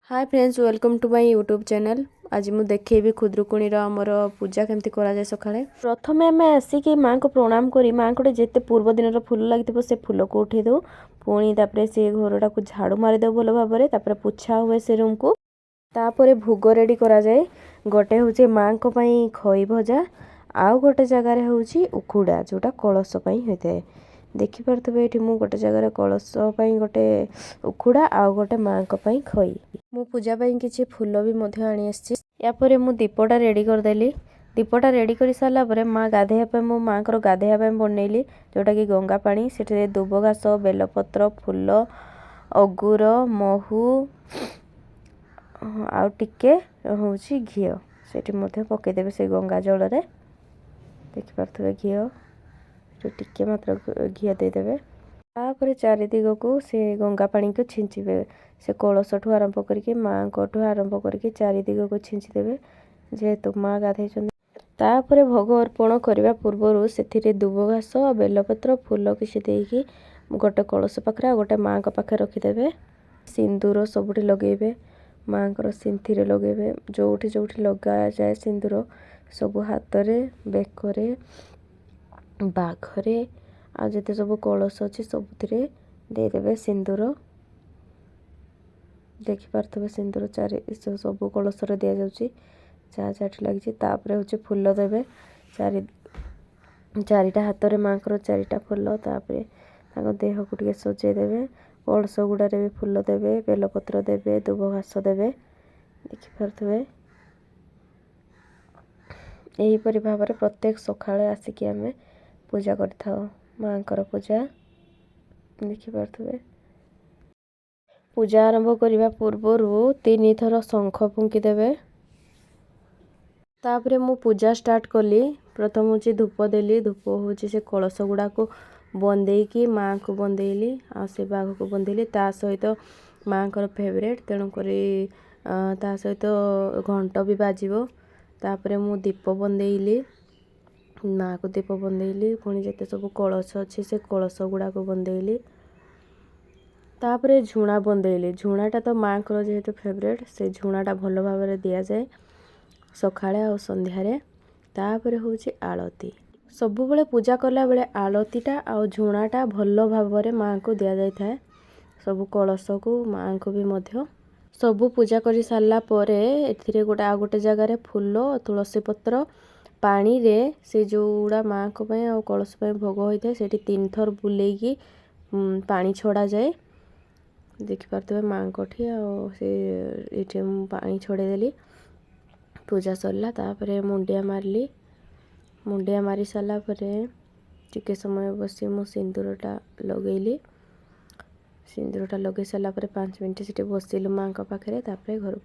Hi friends welcome to my YouTube channel. आज मुझे देखी खुदरुकुणी आमर पूजा केमती कराए सकाଳେ प्रथमे आम आसिक माँ को प्रणाम करी माँ को जिते पूर्व दिन फुल लगी से फुल को उठे दो पुणी से घरटा को झाड़ू मारिदेव भल भाव तापर पोछा हुए से रूम को तापर भोग रेडी करा जाए। गोटे हूँ माँ को खई भजा आउ गोटे जगार हूँ उखुड़ा जोटा कलश होता है। देखिपे ये मुझे गोटे जगार कलश गोटे उखुड़ा आउ गोटे माँ को खई मु पूजा किसी फूल भी आनी आसी यापर मु दीपटा रेडी करदेली। दीपटा रेडी कर सारापर माँ गाधेया मो माँ को गाधेया बनइली जोटा कि गंगा पानी से दुब घास बेलपत्र फूल अगुर महू आउ टिके हूँ घी से पकईदेवे से गंगा जल देखिपे घी टिके मात्र घी देदेवे तापर चारिदिग को से गंगा पानी को छींचे से कलश ठू आरंभ करके माँ को आरंभ करके चारिदिग को छींचीदेवे जेहेतु माँ गाधे तापर भोग अर्पण करने पूर्वर से दुब घास बेलपत्र फूल किसी देकी गोटे कलश पाखे गोटे माँ पाखे रखिदेवे। सिंदूर सबुठ लगेबे माँ को सिंथी लगेबे जोठी जोठी लगा जाए सिंदूर सब हाथ में बेकरे बाघरे आ जिते सब कलश अच्छी सबुथिरे देदेवे सिंदूर। देखिपे सिंदूर चारि सब कलश दि जाऊँगी जहाँ जहाँ लगी हूँ फूल देवे चारिटा हाथ में माँ को चारिटा फूल तापर देह को टे सजेदेवे कलश गुड़ारे भी फूल देवे बेलपत्र देवे दुब घास देवे देखिपे यहीपरि भाव में प्रत्येक सकाଳେ आसिक आम पूजा कर माँ को पूजा देखिपे पूजा आरंभ करने पूर्वर 3 थर शंख फुंकीदेवे। तापर मु पूजा स्टार्ट कली प्रथम हूँ धूप देली धूप हूँ से कलश गुड़ा को बंदेकी माँ को बंदेली आ से बाघ को बंदेली ता सहित माँ को फेवरेट तेणुक ता सहित घंट भी बाजिबो तापर मु दीप बंदेली माँ को दीप बंदेली पुणी जिते सब कलश अच्छी से कलश गुड़ा को बंदेली तापर झुणा बंदेली झुणाटा तो माँ को जेहेतु फेवरेट से झुणाटा भल भाव दि जाए सकाळे आ संध्यारे तापर हूँ आलती सबु बेले पूजा कला बेले आलतीटा आ झुणाटा भल भाव माँ को दि जाए सबु कलश को माँ को भी मध्य सबु पूजा कर सारा पर ए गोटे आ गोटे जगार फूल तुलसी पत्र पानी रे से जोड़ा माँ को आ कलश भोग होता है से 3 थर बुलेकी पानी छड़ा जाए। देखिपे माँ को ये पानी छड़ेदेली पूजा सरला तापर मुंडिया मारली मुंडिया मारी सारा टिके समय बसी मु सिंदूरटा लगेली सिंदूरटा लगे सारापर 5 मिनट से बसिलु माँ पाखे घर